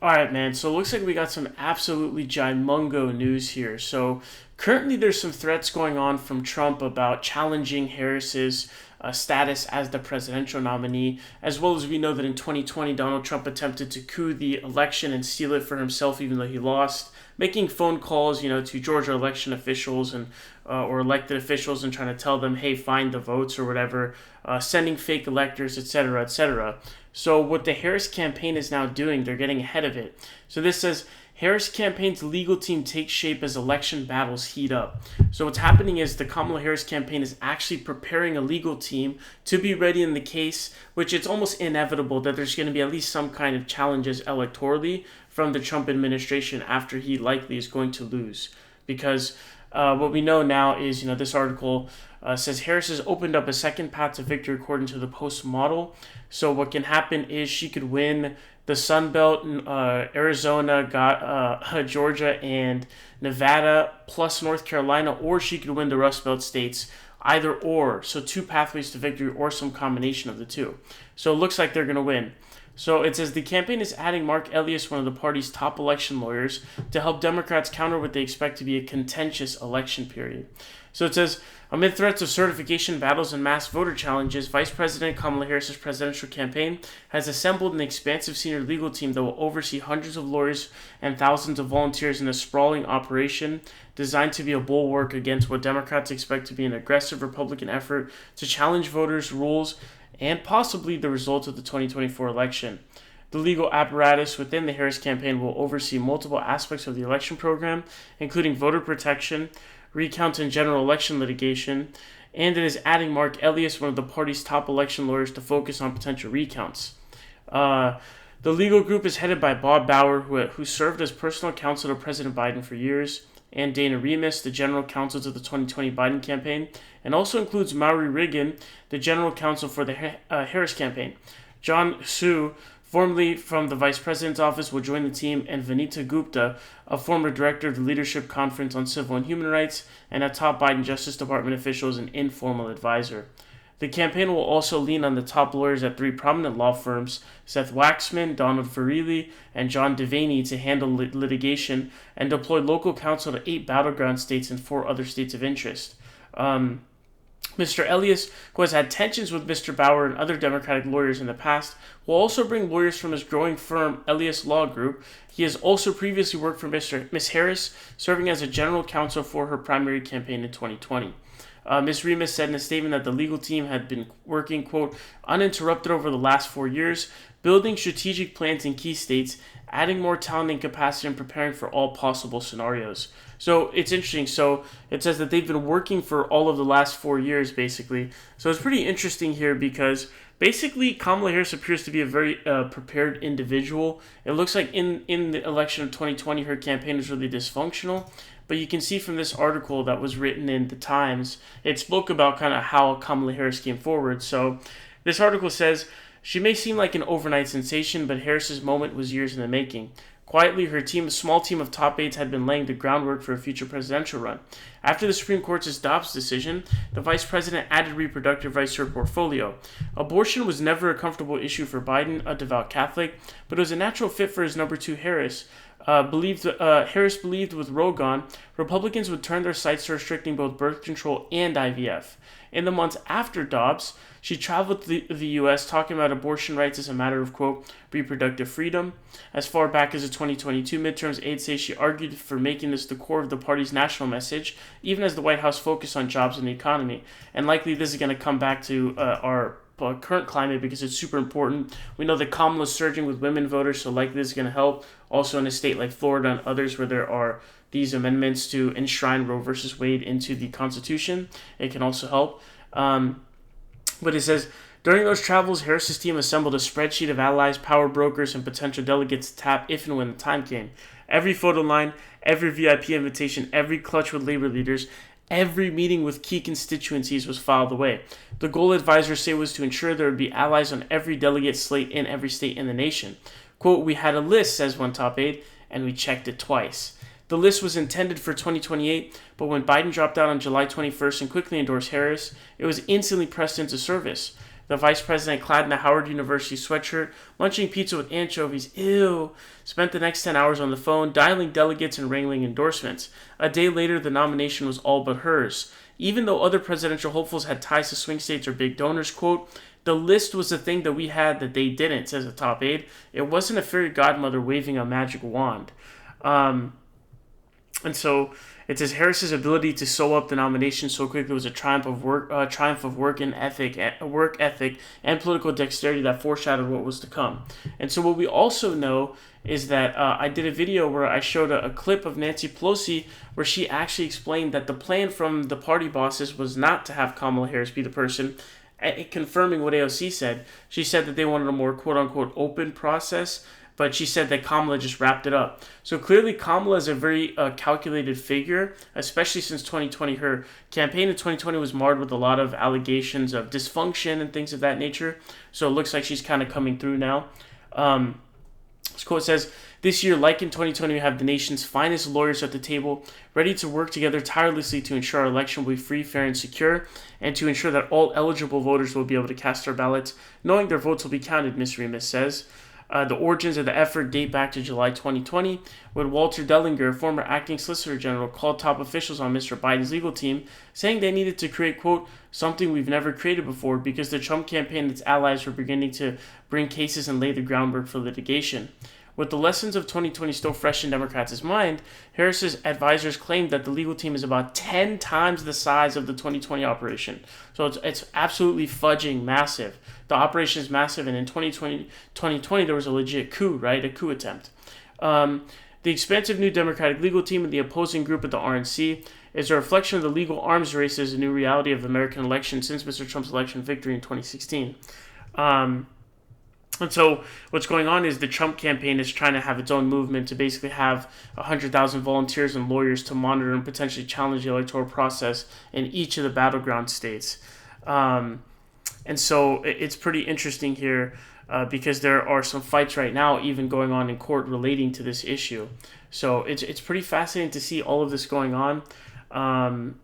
All right, man. So it looks like we got some absolutely gimungo news here. So currently, there's some threats going on from Trump about challenging Harris's status as the presidential nominee, as well as we know that in 2020, Donald Trump attempted to coup the election and steal it for himself, even though he lost, making phone calls, to Georgia election officials and or elected officials and trying to tell them, hey, find the votes or whatever, sending fake electors, etc., etc. So what the Harris campaign is now doing, they're getting ahead of it. So this says, Harris campaign's legal team takes shape as election battles heat up. So what's happening is the Kamala Harris campaign is actually preparing a legal team to be ready in the case, which it's almost inevitable that there's going to be at least some kind of challenges electorally from the Trump administration after he likely is going to lose. Because what we know now is, this article says Harris has opened up a second path to victory according to the Post model. So what can happen is she could win the Sun Belt, Arizona, Georgia, and Nevada, plus North Carolina, or she could win the Rust Belt states, either or. So two pathways to victory or some combination of the two. So it looks like they're going to win. So it says the campaign is adding Marc Elias, one of the party's top election lawyers, to help Democrats counter what they expect to be a contentious election period. So it says, amid threats of certification battles and mass voter challenges, Vice President Kamala Harris's presidential campaign has assembled an expansive senior legal team that will oversee hundreds of lawyers and thousands of volunteers in a sprawling operation designed to be a bulwark against what Democrats expect to be an aggressive Republican effort to challenge voters' rules and possibly the results of the 2024 election. The legal apparatus within the Harris campaign will oversee multiple aspects of the election program, including voter protection, recounts, and general election litigation, and it is adding Marc Elias, one of the party's top election lawyers, to focus on potential recounts. The legal group is headed by Bob Bauer, who served as personal counsel to President Biden for years, and Dana Remus, the general counsel to the 2020 Biden campaign, and also includes Maury Reagan, the general counsel for the Harris campaign. John Su, formerly from the vice president's office, will join the team, and Vanita Gupta, a former director of the Leadership Conference on Civil and Human Rights, and a top Biden Justice Department official, is an informal advisor. The campaign will also lean on the top lawyers at three prominent law firms, Seth Waxman, Donald Verrilli, and John Devaney, to handle litigation, and deploy local counsel to 8 battleground states and 4 other states of interest. Mr. Elias, who has had tensions with Mr. Bauer and other Democratic lawyers in the past, will also bring lawyers from his growing firm, Elias Law Group. He has also previously worked for Ms. Harris, serving as a general counsel for her primary campaign in 2020. Ms. Remus said in a statement that the legal team had been working, quote, uninterrupted over the last 4 years, building strategic plans in key states, adding more talent and capacity, and preparing for all possible scenarios. So it's interesting. So it says that they've been working for all of the last 4 years, basically. So it's pretty interesting here because basically Kamala Harris appears to be a very prepared individual. It looks like in the election of 2020, her campaign was really dysfunctional. But you can see from this article that was written in the Times, it spoke about kind of how Kamala Harris came forward. So this article says, she may seem like an overnight sensation, but Harris's moment was years in the making. Quietly, her team, a small team of top aides, had been laying the groundwork for a future presidential run. After the Supreme Court's Dobbs decision, the vice president added reproductive rights to her portfolio. Abortion was never a comfortable issue for Biden, a devout Catholic, but it was a natural fit for his number 2, Harris. Harris believed with Roe gone, Republicans would turn their sights to restricting both birth control and IVF. In the months after Dobbs, she traveled to the U.S. talking about abortion rights as a matter of, quote, reproductive freedom. As far back as the 2022 midterms, aides say she argued for making this the core of the party's national message, even as the White House focused on jobs and the economy. And likely this is going to come back to our current climate because it's super important. We know that Kamala's surging with women voters, so likely this is going to help. Also in a state like Florida and others where there are these amendments to enshrine Roe versus Wade into the Constitution, it can also help. But it says, during those travels, Harris's team assembled a spreadsheet of allies, power brokers, and potential delegates to tap if and when the time came. Every photo line, every VIP invitation, every clutch with labor leaders, every meeting with key constituencies was filed away. The goal, advisors say, was to ensure there would be allies on every delegate slate in every state in the nation. Quote, we had a list, says one top aide, and we checked it twice. The list was intended for 2028, but when Biden dropped out on July 21st and quickly endorsed Harris, it was instantly pressed into service. The vice president, clad in a Howard University sweatshirt, munching pizza with anchovies, ew, spent the next 10 hours on the phone, dialing delegates and wrangling endorsements. A day later, the nomination was all but hers. Even though other presidential hopefuls had ties to swing states or big donors, quote, the list was the thing that we had that they didn't, says a top aide. It wasn't a fairy godmother waving a magic wand. And so it says Harris's ability to sew up the nomination so quickly was a triumph of work ethic, and political dexterity that foreshadowed what was to come. And so what we also know is that I did a video where I showed a clip of Nancy Pelosi where she actually explained that the plan from the party bosses was not to have Kamala Harris be the person. Confirming what AOC said, she said that they wanted a more quote-unquote open process, but she said that Kamala just wrapped it up. So clearly Kamala is a very calculated figure, especially since 2020. Her campaign in 2020 was marred with a lot of allegations of dysfunction and things of that nature. So it looks like she's kind of coming through now. This quote says, this year, like in 2020, we have the nation's finest lawyers at the table, ready to work together tirelessly to ensure our election will be free, fair, and secure, and to ensure that all eligible voters will be able to cast their ballots, knowing their votes will be counted, Ms. Remus says. The origins of the effort date back to July 2020, when Walter Dellinger, former acting Solicitor General, called top officials on Mr. Biden's legal team, saying they needed to create, quote, something we've never created before because the Trump campaign and its allies were beginning to bring cases and lay the groundwork for litigation. With the lessons of 2020 still fresh in Democrats' mind, Harris's advisors claimed that the legal team is about 10 times the size of the 2020 operation. So it's absolutely fudging massive. The operation is massive, and in 2020 there was a legit coup, right? A coup attempt. The expansive new Democratic legal team and the opposing group at the RNC is a reflection of the legal arms race as a new reality of the American election since Mr. Trump's election victory in 2016. And so what's going on is the Trump campaign is trying to have its own movement to basically have 100,000 volunteers and lawyers to monitor and potentially challenge the electoral process in each of the battleground states. And so it's pretty interesting here because there are some fights right now even going on in court relating to this issue. So it's pretty fascinating to see all of this going on.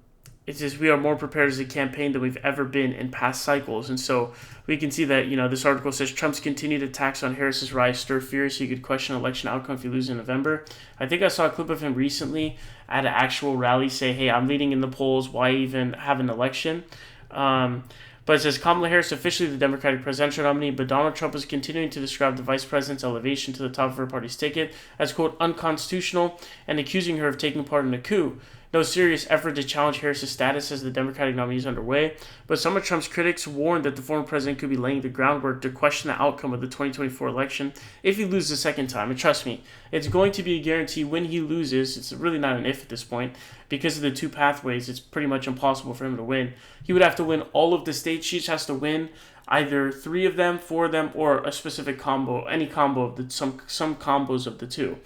It says we are more prepared as a campaign than we've ever been in past cycles. And so we can see that, this article says Trump's continued attacks on Harris's rise stir fears he could question election outcome if he loses in November. I think I saw a clip of him recently at an actual rally say, hey, I'm leading in the polls. Why even have an election? But it says Kamala Harris officially the Democratic presidential nominee, but Donald Trump is continuing to describe the vice president's elevation to the top of her party's ticket as, quote, unconstitutional and accusing her of taking part in a coup. No serious effort to challenge Harris's status as the Democratic nominee is underway, but some of Trump's critics warned that the former president could be laying the groundwork to question the outcome of the 2024 election if he loses a second time. And trust me, it's going to be a guarantee when he loses. It's really not an if at this point. Because of the two pathways, it's pretty much impossible for him to win. He would have to win all of the states. She just has to win either 3 of them, 4 of them, or a specific combo, any combo of some combos of the two.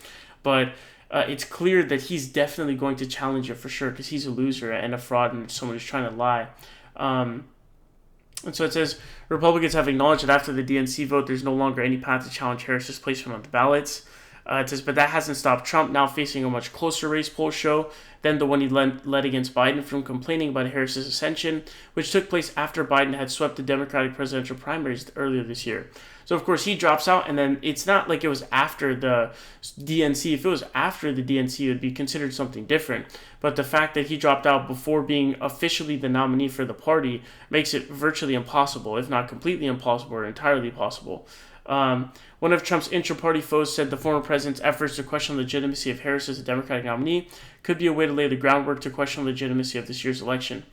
But it's clear that he's definitely going to challenge it for sure because he's a loser and a fraud and someone who's trying to lie. And so it says Republicans have acknowledged that after the DNC vote, there's no longer any path to challenge Harris's placement on the ballots. It says, but that hasn't stopped Trump, now facing a much closer race polls show than the one he led against Biden, from complaining about Harris's ascension, which took place after Biden had swept the Democratic presidential primaries earlier this year. So, of course, he drops out, and then it's not like it was after the DNC. If it was after the DNC, it would be considered something different. But the fact that he dropped out before being officially the nominee for the party makes it virtually impossible, if not completely impossible or entirely possible. One of Trump's intra-party foes said the former president's efforts to question the legitimacy of Harris as a Democratic nominee could be a way to lay the groundwork to question the legitimacy of this year's election.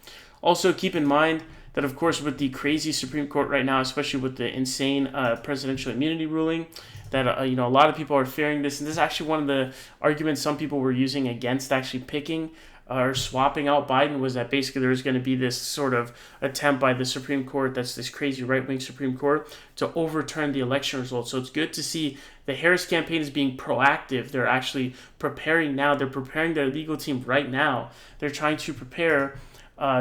Also, keep in mind that, of course, with the crazy Supreme Court right now, especially with the insane presidential immunity ruling, that a lot of people are fearing this. And this is actually one of the arguments some people were using against actually picking or swapping out Biden, was that basically there's going to be this sort of attempt by the Supreme Court, that's this crazy right-wing Supreme Court, to overturn the election results. So it's good to see the Harris campaign is being proactive. They're actually preparing now. They're preparing their legal team right now. They're trying to prepare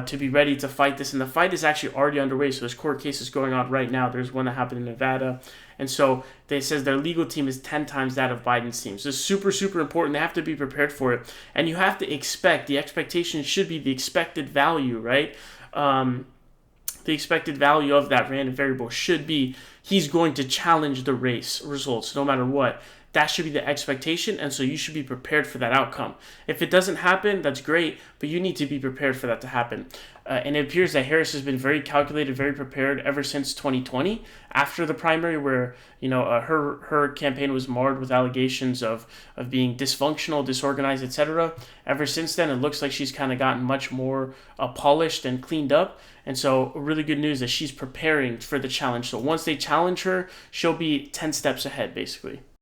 to be ready to fight this. And the fight is actually already underway. So there's court cases going on right now. There's one that happened in Nevada. And so they says their legal team is 10 times that of Biden's team. So it's super, super important. They have to be prepared for it. And you have to expect, the expectation should be the expected value, right? The the expected value of that random variable should be he's going to challenge the race results no matter what. That should be the expectation, and so you should be prepared for that outcome. If it doesn't happen, that's great, but you need to be prepared for that to happen. And it appears that Harris has been very calculated, very prepared ever since 2020, after the primary, where her campaign was marred with allegations of being dysfunctional, disorganized, etc. Ever since then, it looks like she's kind of gotten much more polished and cleaned up. And so, really good news that she's preparing for the challenge. So once they challenge her, she'll be 10 steps ahead, basically.